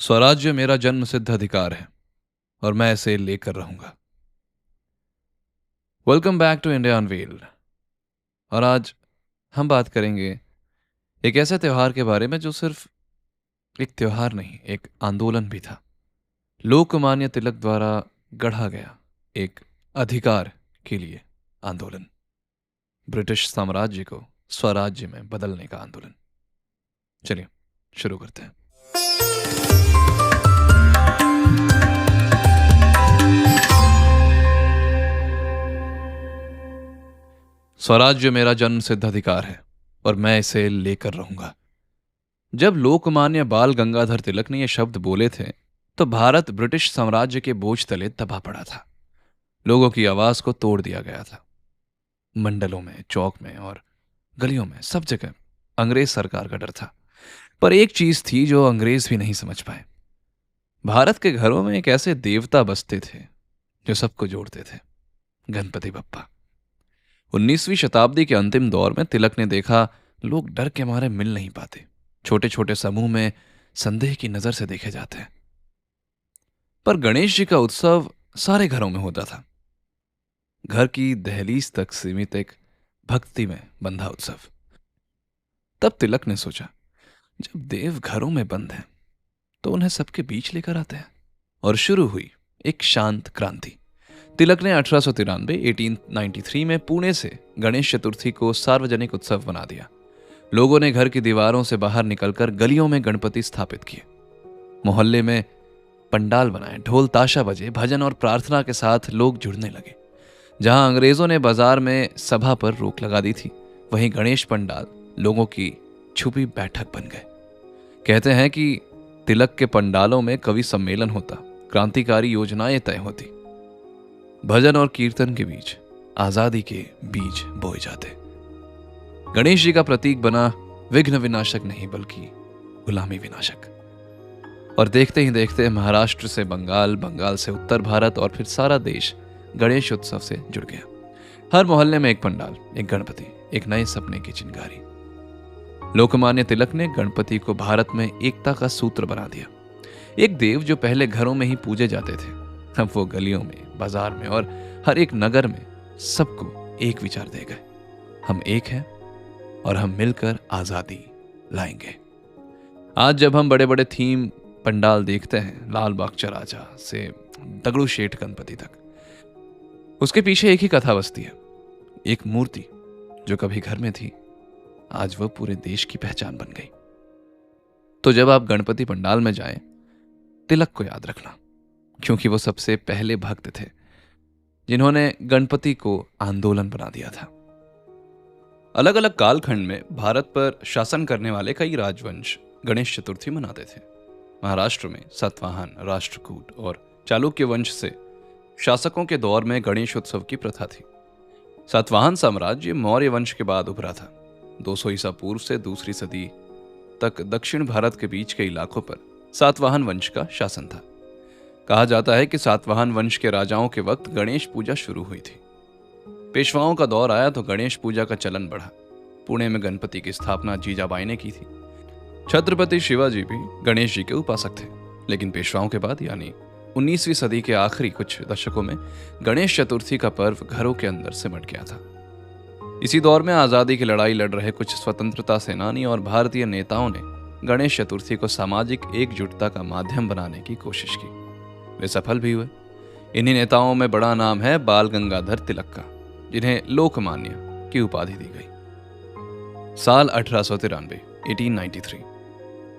स्वराज्य मेरा जन्म सिद्ध अधिकार है और मैं इसे लेकर रहूंगा। Welcome back to India unveiled. और आज हम बात करेंगे एक ऐसे त्योहार के बारे में जो सिर्फ एक त्योहार नहीं, एक आंदोलन भी था। लोकमान्य तिलक द्वारा गढ़ा गया एक अधिकार के लिए आंदोलन, ब्रिटिश साम्राज्य को स्वराज्य में बदलने का आंदोलन। चलिए शुरू करते हैं। स्वराज्य मेरा जन्म सिद्ध अधिकार है और मैं इसे लेकर रहूंगा। जब लोकमान्य बाल गंगाधर तिलक ने यह शब्द बोले थे तो भारत ब्रिटिश साम्राज्य के बोझ तले दबा पड़ा था। लोगों की आवाज को तोड़ दिया गया था। मंडलों में, चौक में और गलियों में सब जगह अंग्रेज सरकार का डर था। पर एक चीज थी जो अंग्रेज भी नहीं समझ पाए। भारत के घरों में एक ऐसे देवता बसते थे जो सबको जोड़ते थे, गणपति बप्पा। 19वीं शताब्दी के अंतिम दौर में तिलक ने देखा लोग डर के मारे मिल नहीं पाते, छोटे छोटे समूह में संदेह की नजर से देखे जाते हैं। पर गणेश जी का उत्सव सारे घरों में होता था, घर की दहलीज तक सीमित एक भक्ति में बंधा उत्सव। तब तिलक ने सोचा, जब देव घरों में बंद हैं तो उन्हें सबके बीच लेकर आते हैं। और शुरू हुई एक शांत क्रांति। तिलक ने 1893 में पुणे से गणेश चतुर्थी को सार्वजनिक उत्सव बना दिया। लोगों ने घर की दीवारों से बाहर निकलकर गलियों में गणपति स्थापित किए, मोहल्ले में पंडाल बनाए, ढोल ताशा बजे, भजन और प्रार्थना के साथ लोग जुड़ने लगे। जहां अंग्रेजों ने बाजार में सभा पर रोक लगा दी थी, वहीं गणेश पंडाल लोगों की छुपी बैठक बन गए। कहते हैं कि तिलक के पंडालों में कवि सम्मेलन होता, क्रांतिकारी योजनाएं तय होती, भजन और कीर्तन के बीच आजादी के बीज बोए जाते। गणेश जी का प्रतीक बना विघ्न विनाशक नहीं बल्कि गुलामी विनाशक। और देखते ही देखते महाराष्ट्र से बंगाल, बंगाल से उत्तर भारत और फिर सारा देश गणेश उत्सव से जुड़ गया। हर मोहल्ले में एक पंडाल, एक गणपति, एक नए सपने की चिंगारी। लोकमान्य तिलक ने गणपति को भारत में एकता का सूत्र बना दिया। एक देव जो पहले घरों में ही पूजे जाते थे, अब वो गलियों में, बाजार में और हर एक नगर में सबको एक विचार दे गए, हम एक हैं और हम मिलकर आजादी लाएंगे। आज जब हम बड़े बड़े थीम पंडाल देखते हैं, लाल बाग चराचा से दगड़ू शेठ गणपति तक, उसके पीछे एक ही कथा बसती है। एक मूर्ति जो कभी घर में थी, आज वह पूरे देश की पहचान बन गई। तो जब आप गणपति पंडाल में जाएं, तिलक को याद रखना, क्योंकि वो सबसे पहले भक्त थे जिन्होंने गणपति को आंदोलन बना दिया था। अलग अलग कालखंड में भारत पर शासन करने वाले कई राजवंश गणेश चतुर्थी मनाते थे। महाराष्ट्र में सातवाहन, राष्ट्रकूट और चालुक्य वंश से शासकों के दौर में गणेश उत्सव की प्रथा थी। सातवाहन साम्राज्य मौर्य वंश के बाद उभरा था। 200 ईसा पूर्व से दूसरी सदी तक दक्षिण भारत के बीच के इलाकों पर सातवाहन वंश का शासन था। कहा जाता है कि सातवाहन वंश के राजाओं के वक्त गणेश पूजा शुरू हुई थी। पेशवाओं का दौर आया तो गणेश पूजा का चलन बढ़ा। पुणे में गणपति की स्थापना जीजाबाई ने की थी। छत्रपति शिवाजी भी गणेश जी के उपासक थे, लेकिन पेशवाओं के बाद यानी 19वीं सदी के आखिरी कुछ दशकों में गणेश चतुर्थी का पर्व घरों के अंदर सिमट गया था। इसी दौर में आजादी की लड़ाई लड़ रहे कुछ स्वतंत्रता सेनानी और भारतीय नेताओं ने गणेश चतुर्थी को सामाजिक एकजुटता का माध्यम बनाने की कोशिश की। वे सफल भी हुए। इन्हीं नेताओं में बड़ा नाम है बाल गंगाधर तिलक का, जिन्हें लोकमान्य की उपाधि दी गई। साल 1893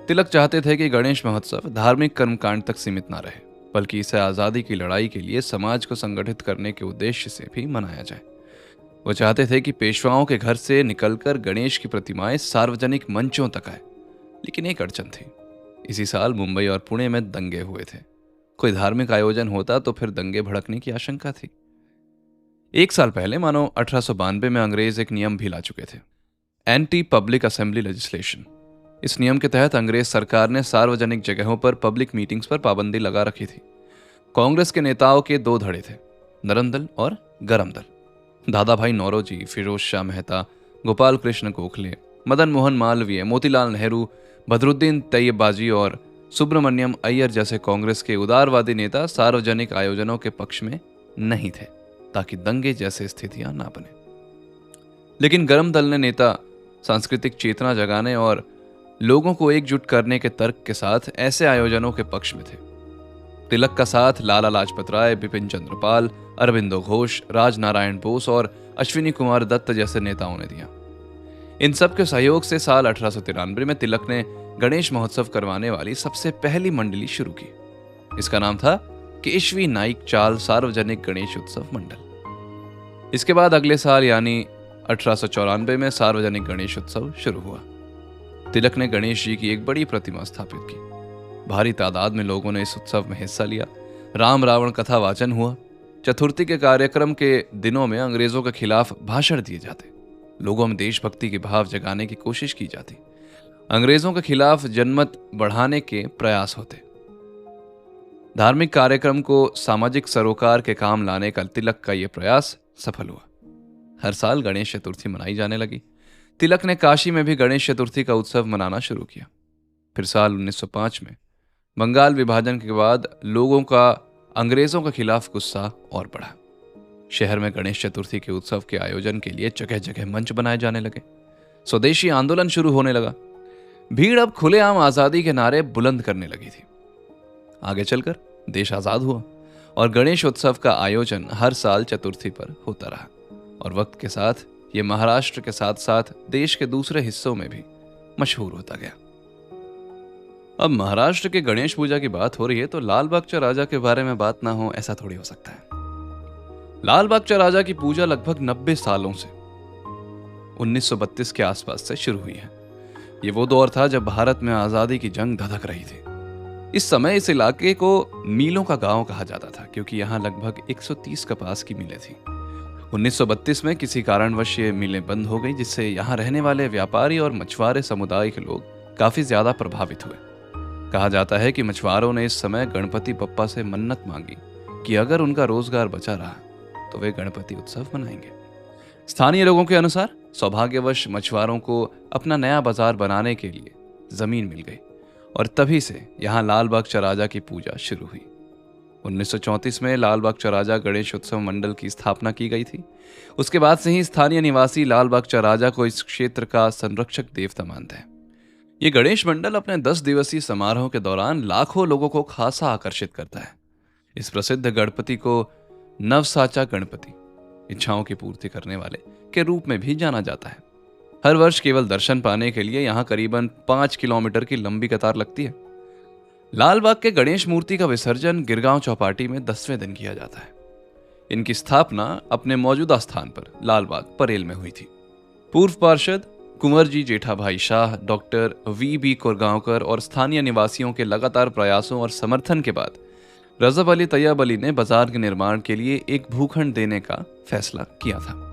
तिलक चाहते थे कि गणेश महोत्सव धार्मिक कर्मकांड तक सीमित ना रहे, बल्कि इसे आजादी की लड़ाई के लिए समाज को संगठित करने के उद्देश्य से भी मनाया जाए। वो चाहते थे कि पेशवाओं के घर से निकलकर गणेश की प्रतिमाएं सार्वजनिक मंचों तक आए। लेकिन एक अड़चन थी। इसी साल मुंबई और पुणे में दंगे हुए थे। कोई धार्मिक आयोजन होता तो फिर दंगे भड़कने की आशंका थी। एक साल पहले मानो 1892 में अंग्रेज एक नियम भी ला चुके थे, एंटी पब्लिक असेंबली लेजिस्लेशन। इस नियम के तहत अंग्रेज सरकार ने सार्वजनिक जगहों पर पब्लिक मीटिंग्स पर पाबंदी लगा रखी थी। कांग्रेस के नेताओं के दो धड़े थे, नरम दल और गरम दल। दादा भाई नौरोजी, फिरोज शाह मेहता, गोपाल कृष्ण गोखले, मदन मोहन मालवीय, मोतीलाल नेहरू, बदरुद्दीन तैयबाजी और सुब्रमण्यम अय्यर जैसे कांग्रेस के उदारवादी नेता सार्वजनिक आयोजनों के पक्ष में नहीं थे, ताकि दंगे जैसे स्थितियां ना बने। लेकिन गरम दल ने नेता सांस्कृतिक चेतना जगाने और लोगों को एकजुट करने के तर्क के साथ ऐसे आयोजनों के पक्ष में थे। तिलक का साथ लाला लाजपत राय, बिपिन चंद्र पाल, अरविंदो घोष, राजनारायण बोस और अश्विनी कुमार दत्त जैसे नेताओं ने दिया। इन सब के सहयोग से साल 1893 में तिलक ने गणेश महोत्सव करवाने वाली सबसे पहली मंडली शुरू की। इसका नाम था केशवी नाइक चाल सार्वजनिक गणेश उत्सव मंडल। इसके बाद अगले साल यानी 1894 में सार्वजनिक गणेश उत्सव शुरू हुआ। तिलक ने गणेश जी की एक बड़ी प्रतिमा स्थापित की। भारी तादाद में लोगों ने इस उत्सव में हिस्सा लिया। राम रावण कथा वाचन हुआ। चतुर्थी के कार्यक्रम के दिनों में अंग्रेजों के खिलाफ भाषण दिए जाते, लोगों में देशभक्ति के भाव जगाने की कोशिश की जाती, अंग्रेजों के खिलाफ जनमत बढ़ाने के प्रयास होते। धार्मिक कार्यक्रम को सामाजिक सरोकार के काम लाने का तिलक का यह प्रयास सफल हुआ। हर साल गणेश चतुर्थी मनाई जाने लगी। तिलक ने काशी में भी गणेश चतुर्थी का उत्सव मनाना शुरू किया। फिर साल 1905 में बंगाल विभाजन के बाद लोगों का अंग्रेजों के खिलाफ गुस्सा और बढ़ा। शहर में गणेश चतुर्थी के उत्सव के आयोजन के लिए जगह जगह मंच बनाए जाने लगे। स्वदेशी आंदोलन शुरू होने लगा। भीड़ अब खुलेआम आजादी के नारे बुलंद करने लगी थी। आगे चलकर देश आजाद हुआ और गणेश उत्सव का आयोजन हर साल चतुर्थी पर होता रहा और वक्त के साथ ये महाराष्ट्र के साथ साथ देश के दूसरे हिस्सों में भी मशहूर होता गया। अब महाराष्ट्र के गणेश पूजा की बात हो रही है तो लाल बागचा राजा के बारे में बात ना हो ऐसा थोड़ी हो सकता है। लाल बागचा राजा की पूजा लगभग 90 सालों से 1932 के आसपास से शुरू हुई है। ये वो दौर था जब भारत में आजादी की जंग धधक रही थी। इस समय इस इलाके को मीलों का गांव कहा जाता था क्योंकि यहाँ लगभग 130 कपास की मिलें थी। 1932 में किसी कारणवश ये मिलें बंद हो गई, जिससे यहाँ रहने वाले व्यापारी और मछुआरे समुदाय के लोग काफी ज्यादा प्रभावित हुए। कहा जाता है कि मछुआरों ने इस समय गणपति बप्पा से मन्नत मांगी कि अगर उनका रोजगार बचा रहा तो वे गणपति उत्सव मनाएंगे। स्थानीय लोगों के अनुसार सौभाग्यवश मछुआरों को अपना नया बाजार बनाने के लिए जमीन मिल गई और तभी से यहाँ लाल बागचा राजा की पूजा शुरू हुई। 1934 में लाल बागचा राजा गणेश उत्सव मंडल की स्थापना की गई थी। उसके बाद से ही स्थानीय निवासी लाल बागचा राजा को इस क्षेत्र का संरक्षक देवता मानते हैं। ये गणेश मंडल अपने 10 दिवसीय समारोह के दौरान लाखों लोगों को खासा आकर्षित करता है। इस प्रसिद्ध गणपति को नवसाचा गणपति, इच्छाओं की पूर्ति करने वाले के रूप में भी जाना जाता है। हर वर्ष केवल दर्शन पाने के लिए यहाँ करीबन 5 किलोमीटर की लंबी कतार लगती है। लाल बाग के गणेश मूर्ति का विसर्जन गिरगांव चौपाटी में 10वें दिन किया जाता है। इनकी स्थापना अपने मौजूदा स्थान पर लाल बाग परेल में हुई थी। पूर्व पार्षद कुंवर जी जेठाभाई शाह, डॉक्टर वी कोरगांवकर और स्थानीय निवासियों के लगातार प्रयासों और समर्थन के बाद रजब अली तैयब अली ने बाजार के निर्माण के लिए एक भूखंड देने का फैसला किया था।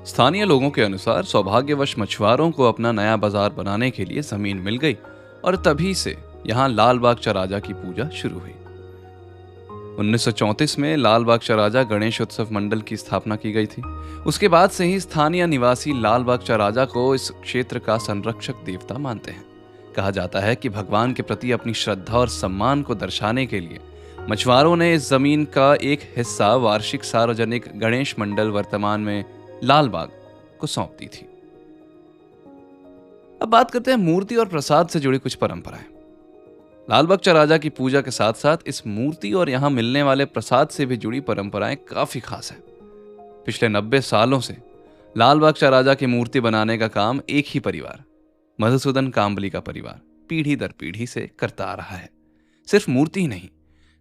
स्थानीय लोगों के अनुसार सौभाग्यवश मछुआरों को अपना नया बाजार बनाने के लिए जमीन मिल गई और तभी से यहां लाल बागचा राजा की पूजा शुरू हुई। 1934 में लाल बागचा राजा गणेश उत्सव मंडल की स्थापना की गई थी। उसके बाद से ही स्थानीय निवासी लाल बागचा राजा को इस क्षेत्र का संरक्षक देवता मानते हैं। कहा जाता है कि भगवान के प्रति अपनी श्रद्धा और सम्मान को दर्शाने के लिए मछुआरों ने इस जमीन का एक हिस्सा वार्षिक सार्वजनिक गणेश मंडल वर्तमान में लाल बाग को सौंप दी थी। अब बात करते हैं मूर्ति और प्रसाद से जुड़ी कुछ परंपराएं। लाल बागचा राजा की पूजा के साथ साथ इस मूर्ति और यहां मिलने वाले प्रसाद से भी जुड़ी परंपराएं काफी खास है। पिछले 90 सालों से लाल बागचा राजा की मूर्ति बनाने का काम एक ही परिवार, मधुसूदन कांबली का परिवार, पीढ़ी दर पीढ़ी से करता आ रहा है। सिर्फ मूर्ति ही नहीं,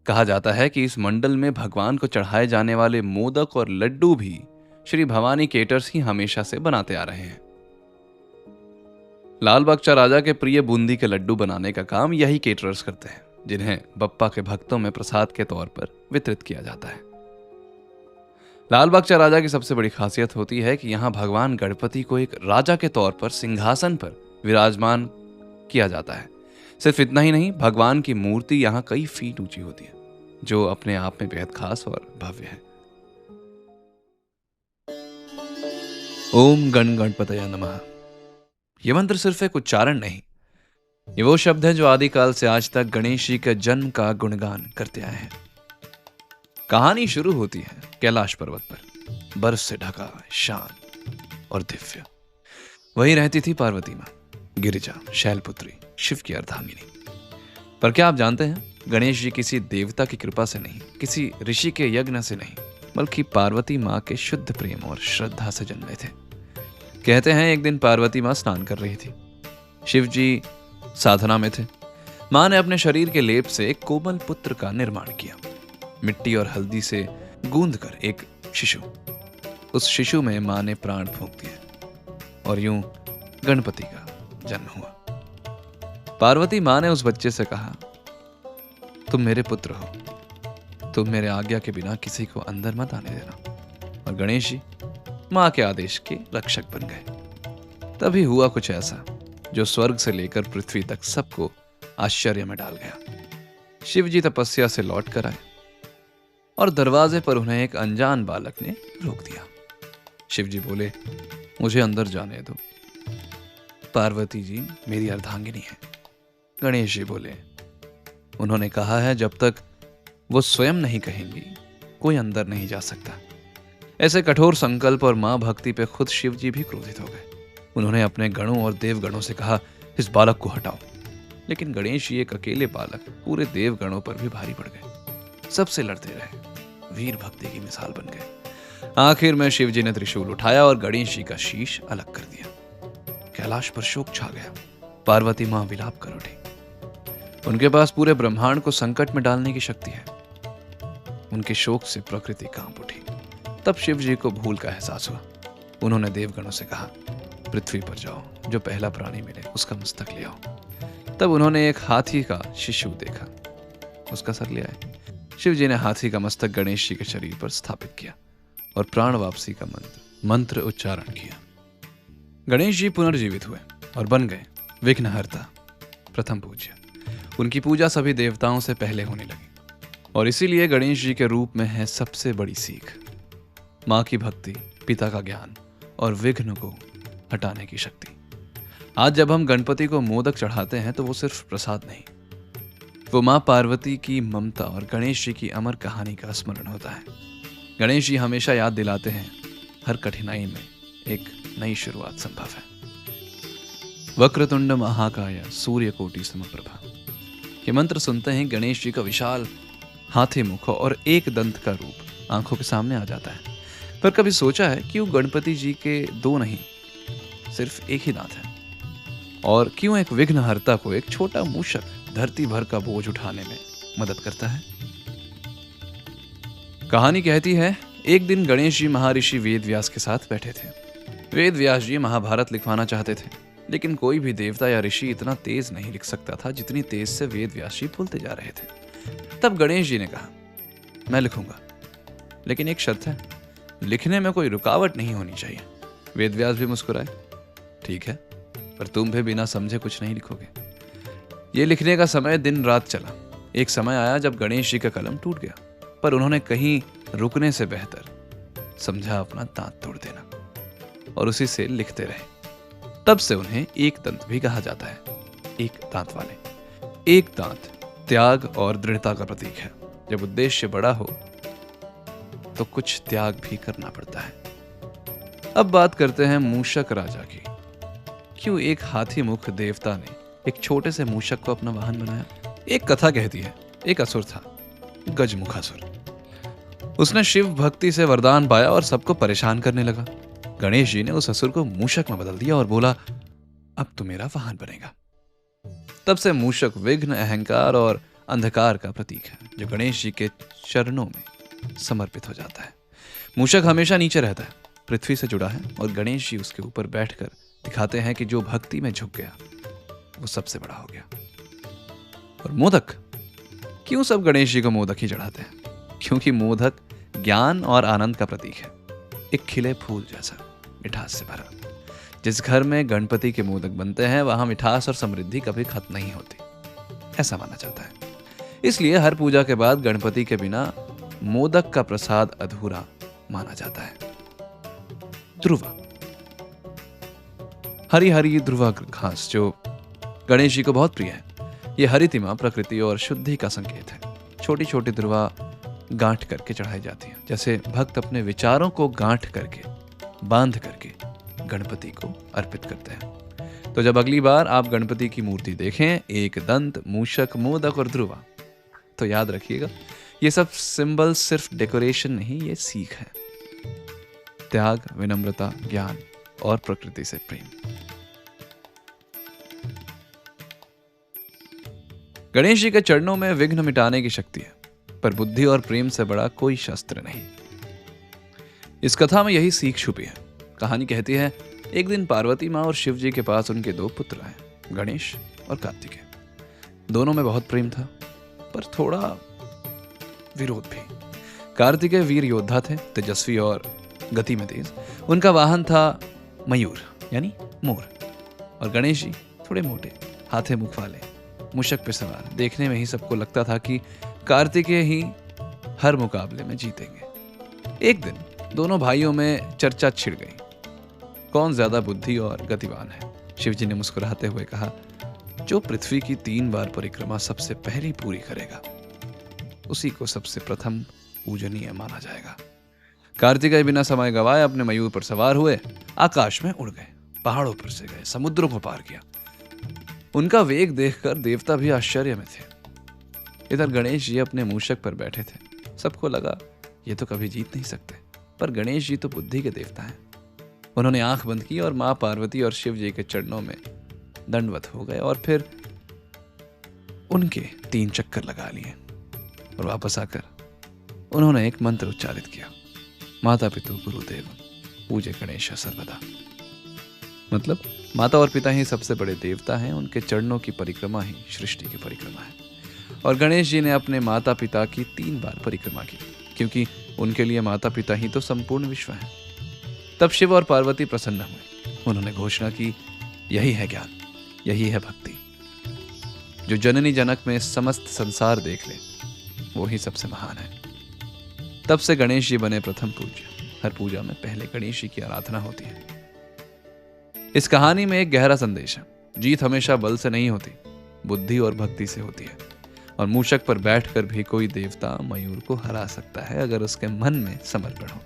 कहा जाता है कि इस मंडल में भगवान को चढ़ाए जाने वाले मोदक और लड्डू भी श्री भवानी केटर्स ही हमेशा से बनाते आ रहे हैं। लाल बागचा राजा के प्रिय बूंदी के लड्डू बनाने का काम यही केटरर्स करते हैं, जिन्हें बप्पा के भक्तों में प्रसाद के तौर पर वितरित किया जाता है। लाल बागचा राजा की सबसे बड़ी खासियत होती है कि यहाँ भगवान गणपति को एक राजा के तौर पर सिंहासन पर विराजमान किया जाता है। सिर्फ इतना ही नहीं, भगवान की मूर्ति यहाँ कई फीट ऊंची होती है, जो अपने आप में बेहद खास और भव्य है। ओम गण गणपतये नमः। यह मंत्र सिर्फ एक उच्चारण नहीं, ये वो शब्द हैं जो आदिकाल से आज तक गणेश जी के जन्म का गुणगान करते आए हैं। कहानी शुरू होती है कैलाश पर्वत पर, बर्फ से ढका, शांत और दिव्य। वहीं रहती थी पार्वती माँ, गिरिजा, शैलपुत्री, शिव की अर्धांगिनी। पर क्या आप जानते हैं, गणेश जी किसी देवता की कृपा से नहीं, किसी ऋषि के यज्ञ से नहीं, बल्कि पार्वती माँ के शुद्ध प्रेम और श्रद्धा से जन्मे थे। कहते हैं एक दिन पार्वती माँ स्नान कर रही थी, शिव जी साधना में थे। माँ ने अपने शरीर के लेप से एक कोमल पुत्र का निर्माण किया, मिट्टी और हल्दी से गूंद कर एक शिशु। उस शिशु में माँ ने प्राण फूंक दिए और यूं गणपति का जन्म हुआ। पार्वती माँ ने उस बच्चे से कहा, तुम मेरे पुत्र हो, तुम मेरे आज्ञा के बिना किसी को अंदर मत आने देना। और गणेश जी माँ के आदेश के रक्षक बन गए। तभी हुआ कुछ ऐसा जो स्वर्ग से लेकर पृथ्वी तक सबको आश्चर्य में डाल गया। शिव जी तपस्या से लौट कर आए और दरवाजे पर उन्हें एक अनजान बालक ने रोक दिया। शिव जी बोले, मुझे अंदर जाने दो, पार्वती जी मेरी अर्धांगिनी है। गणेश जी बोले, उन्होंने कहा है जब तक वो स्वयं नहीं कहेंगी कोई अंदर नहीं जा सकता। ऐसे कठोर संकल्प और मां भक्ति पे खुद शिव जी भी क्रोधित हो गए। उन्होंने अपने गणों और देवगणों से कहा, इस बालक को हटाओ। लेकिन गणेश जी एक अकेले बालक पूरे देवगणों पर भी भारी पड़ गए। सबसे लड़ते रहे, वीर भक्ति की मिसाल बन गए। आखिर में शिव जी ने त्रिशूल उठाया और गणेश जी का शीश अलग कर दिया। कैलाश पर शोक छा गया। पार्वती मां विलाप कर उठी। उनके पास पूरे ब्रह्मांड को संकट में डालने की शक्ति है। उनके शोक से प्रकृति कांप उठी। तब शिव जी को भूल का एहसास हुआ। उन्होंने देवगणों से कहा, पृथ्वी पर जाओ, जो पहला प्राणी मिले उसका मस्तक ले आओ। तब उन्होंने एक हाथी का शिशु देखा, उसका सर ले आए। शिव जी ने हाथी का मस्तक गणेश जी के शरीर पर स्थापित किया और प्राण वापसी का मंत्र उच्चारण किया। गणेश जी पुनर्जीवित हुए और बन गए विघ्नहर्ता, प्रथम पूज्य। उनकी पूजा सभी देवताओं से पहले होने लगी और इसीलिए गणेश जी के रूप में है सबसे बड़ी सीख, माँ की भक्ति, पिता का ज्ञान और विघ्न को हटाने की शक्ति। आज जब हम गणपति को मोदक चढ़ाते हैं तो वो सिर्फ प्रसाद नहीं, वो माँ पार्वती की ममता और गणेश जी की अमर कहानी का स्मरण होता है। गणेश जी हमेशा याद दिलाते हैं, हर कठिनाई में एक नई शुरुआत संभव है। वक्रतुंड महाकाय सूर्यकोटि समप्रभा। ये मंत्र सुनते हैं गणेश जी का विशाल हाथी मुख और एक दंत का रूप आंखों के सामने आ जाता है। पर कभी सोचा है क्यों गणपति जी के दो नहीं, सिर्फ एक ही दांत है? और क्यों एक विघ्नहर्ता को एक छोटा मूषक धरती भर का बोझ उठाने में मदद करता है? कहानी कहती है, एक दिन गणेश जी महर्षि वेद व्यास के साथ बैठे थे। वेद व्यास जी महाभारत लिखवाना चाहते थे, लेकिन कोई भी देवता या ऋषि इतना तेज नहीं लिख सकता था जितनी तेज से वेद व्यास जी बोलते जा रहे थे। तब गणेश जी ने कहा, मैं लिखूंगा, लेकिन एक शर्त है, लिखने में कोई रुकावट नहीं होनी चाहिए। वेद व्यास भी मुस्कुराए, ठीक है, पर तुम भी बिना समझे कुछ नहीं लिखोगे। ये लिखने का समय दिन रात चला। एक समय आया जब गणेश जी का कलम टूट गया, पर उन्होंने कहीं रुकने से बेहतर समझा अपना दांत तोड़ देना और उसी से लिखते रहे। तब से उन्हें एक दंत भी कहा जाता है, एक दांत वाले। एक दांत त्याग और दृढ़ता का प्रतीक है। जब उद्देश्य बड़ा हो तो कुछ त्याग भी करना पड़ता है। अब बात करते हैं मूषक राजा की। क्यों एक हाथी मुख देवता ने एक छोटे से मूषक को अपना वाहन बनाया? एक कथा कहती है, एक असुर था, गजमुखासुर। उसने शिव भक्ति से वरदान पाया और सबको परेशान करने लगा। गणेश जी ने उस असुर को मूषक में बदल दिया और बोला, अब तू मेरा वाहन बनेगा। तब से मूषक विघ्न, अहंकार और अंधकार का प्रतीक है, जो गणेश जी के चरणों में समर्पित हो जाता है। मूषक हमेशा नीचे रहता है, पृथ्वी से जुड़ा है, और गणेश जी उसके ऊपर बैठकर दिखाते हैं कि जो भक्ति में झुक गया वो सबसे बड़ा हो गया। और मोदक, क्यों सब गणेश जी को मोदक ही चढ़ाते हैं? क्योंकि मोदक ज्ञान और आनंद का प्रतीक है, एक खिले फूल जैसा, मिठास से भरा। जिस घर में गणपति के मोदक बनते हैं वहां मिठास और समृद्धि कभी खत्म नहीं होती, ऐसा माना जाता है। इसलिए हर पूजा के बाद गणपति के बिना मोदक का प्रसाद अधूरा माना जाता है। ध्रुवा, हरी हरी ध्रुवा घास जो गणेश जी को बहुत प्रिय है। ये हरितिमा प्रकृति और शुद्धि का संकेत है। छोटी छोटी दुर्वा गांठ करके चढ़ाई जाती है, जैसे भक्त अपने विचारों को गांठ करके, बांध करके गणपति को अर्पित करते हैं। तो जब अगली बार आप गणपति की मूर्ति देखें, एक दंत, मूषक, मोदक और ध्रुवा, तो याद रखिएगा ये सब सिंबल सिर्फ डेकोरेशन नहीं, ये सीख है। त्याग, विनम्रता, ज्ञान और प्रकृति से प्रेम। गणेश जी के चरणों में विघ्न मिटाने की शक्ति है, पर बुद्धि और प्रेम से बड़ा कोई शस्त्र नहीं। इस कथा में यही सीख छुपी है। कहानी कहती है, एक दिन पार्वती माँ और शिव जी के पास उनके 2 पुत्र आए, गणेश और कार्तिकेय। दोनों में बहुत प्रेम था, पर थोड़ा विरोध भी। कार्तिकेय वीर योद्धा थे, तेजस्वी और गति में तेज। उनका वाहन था मयूर यानी मोर। और गणेश जी थोड़े मोटे, हाथे मुख वाले, मूषक पे सवार। देखने में ही सबको लगता था कि कार्तिकेय ही हर मुकाबले में जीतेंगे। एक दिन दोनों भाइयों में चर्चा छिड़ गई, कौन ज्यादा बुद्धि और गतिवान है। शिव जी ने मुस्कुराते हुए कहा, जो पृथ्वी की 3 बार परिक्रमा सबसे पहले पूरी करेगा, उसी को सबसे प्रथम पूजनीय माना जाएगा। कार्तिकेय बिना समय गवाए अपने मयूर पर सवार हुए, आकाश में उड़ गए, पहाड़ों पर से गए, समुद्रों को पार किया। उनका वेग देखकर देवता भी आश्चर्य में थे। इधर गणेश जी अपने मूषक पर बैठे थे। सबको लगा ये तो कभी जीत नहीं सकते, पर गणेश जी तो बुद्धि के देवता हैं। उन्होंने आंख बंद की और मां पार्वती और शिव जी के चरणों में दंडवत हो गए और फिर उनके 3 चक्कर लगा लिए और वापस आकर उन्होंने एक मंत्र उच्चारित किया, माता पितु गुरुदेव पूजे गणेश सर्वदा। मतलब माता और पिता ही सबसे बड़े देवता हैं, उनके चरणों की परिक्रमा ही सृष्टि की परिक्रमा है। और गणेश जी ने अपने माता पिता की 3 बार परिक्रमा की, क्योंकि उनके लिए माता पिता ही तो संपूर्ण विश्व है। तब शिव और पार्वती प्रसन्न हुए। उन्होंने घोषणा की, यही है ज्ञान, यही है भक्ति। जो जननी जनक में समस्त संसार देख ले, वो ही सबसे महान है। तब से गणेश जी बने प्रथम पूज्य। हर पूजा में पहले गणेश जी की आराधना होती है। इस कहानी में एक गहरा संदेश है, जीत हमेशा बल से नहीं होती, बुद्धि और भक्ति से होती है। और मूषक पर बैठकर भी कोई देवता मयूर को हरा सकता है, अगर उसके मन में समर्पण हो।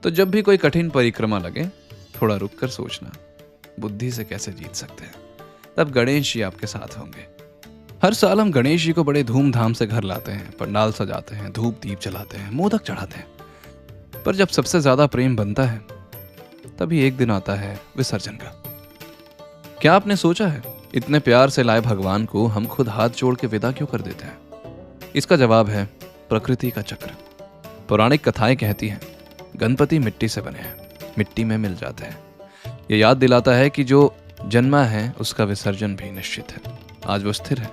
तो जब भी कोई कठिन परिक्रमा लगे, थोड़ा रुक कर सोचना, बुद्धि से कैसे जीत सकते हैं। तब गणेश जी आपके साथ होंगे। हर साल हम गणेश जी को बड़े धूमधाम से घर लाते हैं, पंडाल सजाते हैं, धूप दीप जलाते हैं, मोदक चढ़ाते हैं। पर जब सबसे ज्यादा प्रेम बनता है, तभी एक दिन आता है विसर्जन का। क्या आपने सोचा है, इतने प्यार से लाए भगवान को हम खुद हाथ जोड़ के विदा क्यों कर देते हैं? इसका जवाब है प्रकृति का चक्र। पौराणिक कथाएं कहती हैं, गणपति मिट्टी से बने हैं, मिट्टी में मिल जाते हैं। यह याद दिलाता है कि जो जन्मा है उसका विसर्जन भी निश्चित है। आज वो स्थिर है,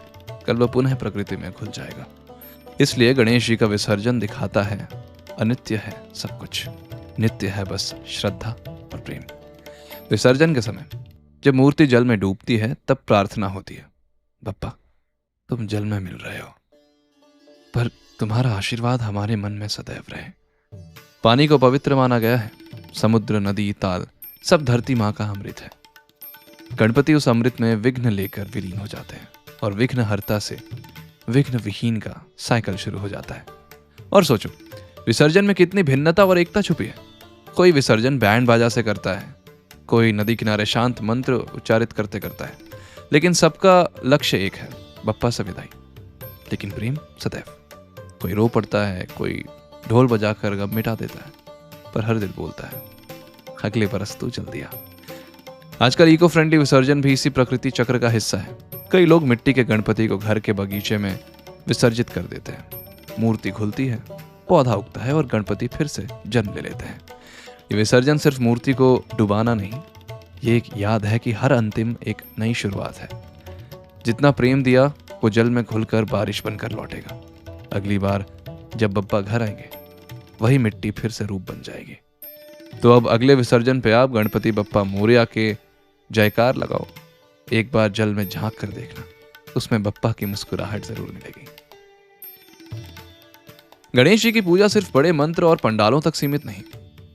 कल वो पुनः प्रकृति में घुल जाएगा। इसलिए गणेश जी का विसर्जन दिखाता है, अनित्य है सब कुछ, नित्य है बस श्रद्धा और प्रेम। विसर्जन के समय जब मूर्ति जल में डूबती है, तब प्रार्थना होती है, बप्पा तुम जल में मिल रहे हो, पर तुम्हारा आशीर्वाद हमारे मन में सदैव रहे। पानी को पवित्र माना गया है। समुद्र, नदी, ताल सब धरती माँ का अमृत है। गणपति उस अमृत में विघ्न लेकर विलीन हो जाते हैं और विघ्न हर्ता से विघ्न विहीन का साइकिल शुरू हो जाता है। और सोचो, विसर्जन में कितनी भिन्नता और एकता छुपी है। कोई विसर्जन बैंड बाजा से करता है, कोई नदी किनारे शांत मंत्र उच्चारित करते करता है, लेकिन सबका लक्ष्य एक है, बप्पा से विदाई। लेकिन प्रेम सदैव। कोई रो पड़ता है, कोई ढोल बजाकर गम मिटा देता है, पर हर दिल बोलता है, अगले बरस तू चल दिया। आजकल इको फ्रेंडली विसर्जन भी इसी प्रकृति चक्र का हिस्सा है। कई लोग मिट्टी के गणपति को घर के बगीचे में विसर्जित कर देते हैं। मूर्ति घुलती है, पौधा उगता है और गणपति फिर से जन्म ले लेते हैं। ये विसर्जन सिर्फ मूर्ति को डुबाना नहीं, ये एक याद है कि हर अंतिम एक नई शुरुआत है। जितना प्रेम दिया वो जल में घुलकर बारिश बनकर लौटेगा। अगली बार जब बप्पा घर आएंगे, वही मिट्टी फिर से रूप बन जाएगी। तो अब अगले विसर्जन पे आप गणपति बप्पा मोरया के जयकार लगाओ। एक बार जल में झांक कर देखना, उसमें बप्पा की मुस्कुराहट जरूर मिलेगी। गणेश जी की पूजा सिर्फ बड़े मंत्र और पंडालों तक सीमित नहीं।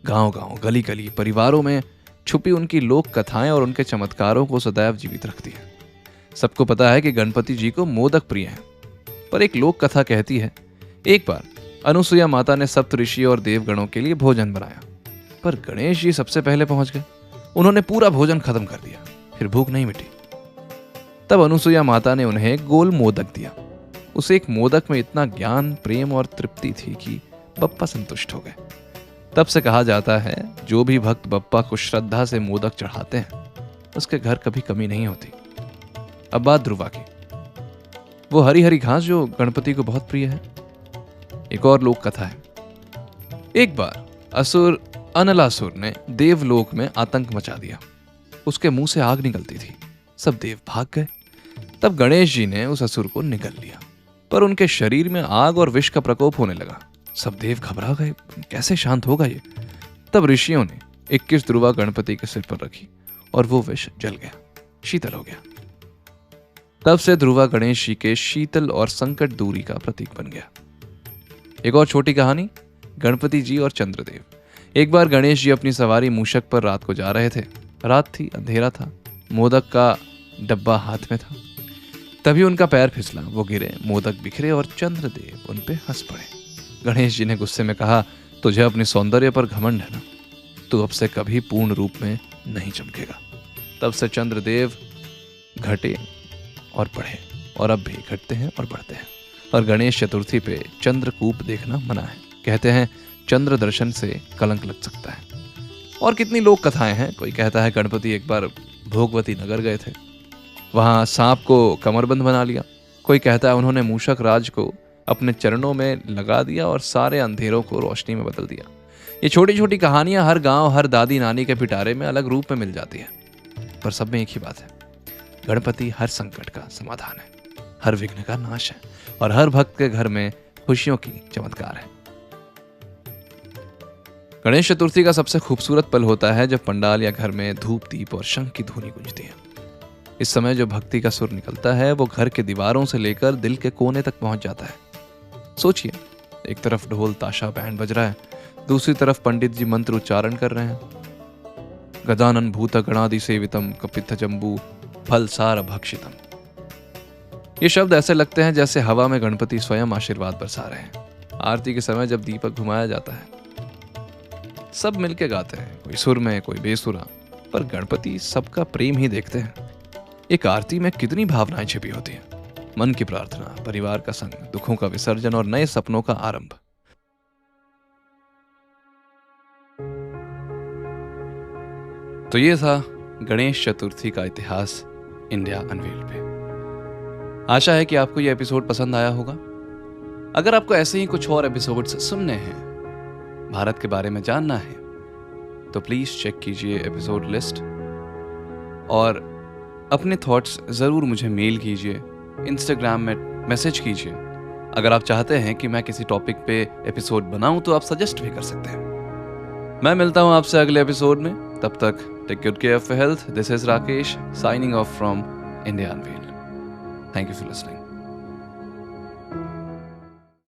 गांव गांव, गली गली, परिवारों में छुपी उनकी लोक कथाएं और उनके चमत्कारों को सदैव जीवित रखती है। सबको पता है कि गणपति जी को मोदक प्रिय हैं, पर एक लोक कथा कहती है एक बार अनुसुईया माता ने सप्त ऋषि और देवगणों के लिए भोजन बनाया, पर गणेश जी सबसे पहले पहुंच गए। उन्होंने पूरा भोजन खत्म कर दिया, फिर भूख नहीं मिटी। तब अनुसुईया माता ने उन्हें एक गोल मोदक दिया। उस एक मोदक में इतना ज्ञान, प्रेम और तृप्ति थी कि बप्पा संतुष्ट हो गए। तब से कहा जाता है जो भी भक्त बप्पा को श्रद्धा से मोदक चढ़ाते हैं उसके घर कभी कमी नहीं होती। अब बात ध्रुवा की, वो हरी हरी घास जो गणपति को बहुत प्रिय है। एक और लोक कथा है। एक बार असुर अनलासुर ने देवलोक में आतंक मचा दिया। उसके मुंह से आग निकलती थी, सब देव भाग गए। तब गणेश जी ने उस असुर को निगल लिया, पर उनके शरीर में आग और विष का प्रकोप होने लगा। सब देव घबरा गए, कैसे शांत होगा ये। तब ऋषियों ने 21 ध्रुवा गणपति के सिर पर रखी और वो विष जल गया, शीतल हो गया। तब से ध्रुवा गणेश जी के शीतल और संकट दूरी का प्रतीक बन गया। एक और छोटी कहानी, गणपति जी और चंद्रदेव। एक बार गणेश जी अपनी सवारी मूषक पर रात को जा रहे थे। रात थी, अंधेरा था, मोदक का डब्बा हाथ में था। तभी उनका पैर फिसला, वो गिरे, मोदक बिखरे और चंद्रदेव उन पे हंस पड़े। गणेश जी ने गुस्से में कहा, तुझे अपने सौंदर्य पर घमंड है ना, तू अब से कभी पूर्ण रूप में नहीं चमकेगा। तब से चंद्रदेव घटे और बढ़े, और अब भी घटते हैं और बढ़ते हैं। और गणेश चतुर्थी पे चंद्रकूप देखना मना है। कहते हैं चंद्र दर्शन से कलंक लग सकता है। और कितनी लोक कथाएं हैं। कोई कहता है गणपति एक बार भोगवती नगर गए थे, वहां सांप को कमरबंद बना लिया। कोई कहता है उन्होंने मूषक राज को अपने चरणों में लगा दिया और सारे अंधेरों को रोशनी में बदल दिया। ये छोटी छोटी कहानियां हर गांव, हर दादी नानी के पिटारे में अलग रूप में मिल जाती है, पर सब में एक ही बात है, गणपति हर संकट का समाधान है, हर विघ्न का नाश है और हर भक्त के घर में खुशियों की चमत्कार है। गणेश चतुर्थी का सबसे खूबसूरत पल होता है जब पंडाल या घर में धूप, दीप और शंख की धुनी गूंजती है। इस समय जो भक्ति का सुर निकलता है वो घर के दीवारों से लेकर दिल के कोने तक पहुंच जाता है। सोचिए, एक तरफ ढोल, ताशा, बैंड बज रहा है, दूसरी तरफ पंडित जी मंत्र उच्चारण कर रहे हैं। गजानन भूत गणादि सेवितम कपित्थ जम्बू फलसार भक्षितम। ये शब्द ऐसे लगते हैं जैसे हवा में गणपति स्वयं आशीर्वाद बरसा रहे हैं। आरती के समय जब दीपक घुमाया जाता है, सब मिलके गाते हैं, कोई सुर में, कोई बेसुरा, पर गणपति सबका प्रेम ही देखते हैं। एक आरती में कितनी भावनाएं छिपी होती हैं, मन की प्रार्थना, परिवार का संग, दुखों का विसर्जन और नए सपनों का आरंभ। तो ये था गणेश चतुर्थी का इतिहास इंडिया अनवील्ड पे। आशा है कि आपको यह एपिसोड पसंद आया होगा। अगर आपको ऐसे ही कुछ और एपिसोड्स सुनने हैं, भारत के बारे में जानना है, तो प्लीज चेक कीजिए एपिसोड लिस्ट और अपने थॉट्स ज़रूर मुझे मेल कीजिए, इंस्टाग्राम में मैसेज कीजिए। अगर आप चाहते हैं कि मैं किसी टॉपिक पे एपिसोड बनाऊं तो आप सजेस्ट भी कर सकते हैं। मैं मिलता हूं आपसे अगले एपिसोड में, तब तक take good care of your health. This is Rakesh signing off from India unveiled. Thank you for listening.